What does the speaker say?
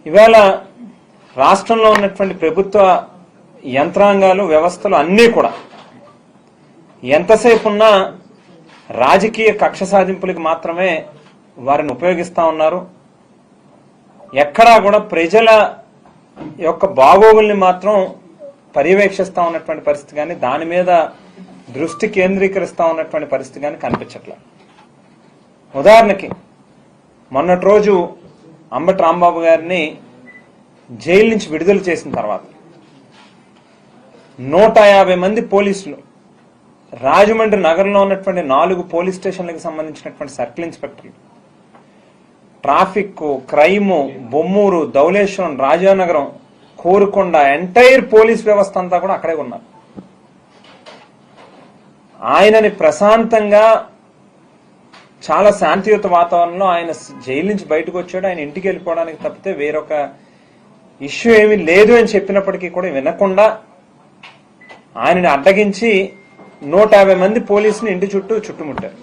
ఇవాళ రాష్ట్రంలో ఉన్నటువంటి ప్రభుత్వ యంత్రాంగాలు వ్యవస్థలు అన్నీ కూడా ఎంతసేపు ఉన్నా రాజకీయ కక్ష సాధింపులకు మాత్రమే వారిని ఉపయోగిస్తా ఉన్నారు. ఎక్కడా కూడా ప్రజల యొక్క బాగోగుల్ని మాత్రం పర్యవేక్షిస్తా ఉన్నటువంటి పరిస్థితి కానీ దాని మీద దృష్టి కేంద్రీకరిస్తా ఉన్నటువంటి పరిస్థితి కానీ కనిపించట్లేదు. ఉదాహరణకి మొన్నటి రోజు అంబటి రాంబాబు గారిని జైలు నుంచి విడుదల చేసిన తర్వాత 150 మంది పోలీసులు రాజమండ్రి నగరంలో ఉన్నటువంటి 4 పోలీస్ స్టేషన్లకు సంబంధించినటువంటి సర్కిల్ ఇన్స్పెక్టర్లు, traffic, crime, Bommuru, Dowleswaram, Rajanagaram, Korukonda entire police వ్యవస్థ అంతా కూడా అక్కడే ఉన్నారు. ఆయనని ప్రశాంతంగా చాలా శాంతియుత వాతావరణంలో ఆయన జైలు నుంచి బయటకు వచ్చాడు. ఆయన ఇంటికి వెళ్ళిపోవడానికి తప్పితే వేరొక ఇష్యూ ఏమీ లేదు అని చెప్పినప్పటికీ కూడా వినకుండా ఆయనని అడ్డగించి 150 మంది పోలీసుని ఇంటి చుట్టూ చుట్టుముట్టారు.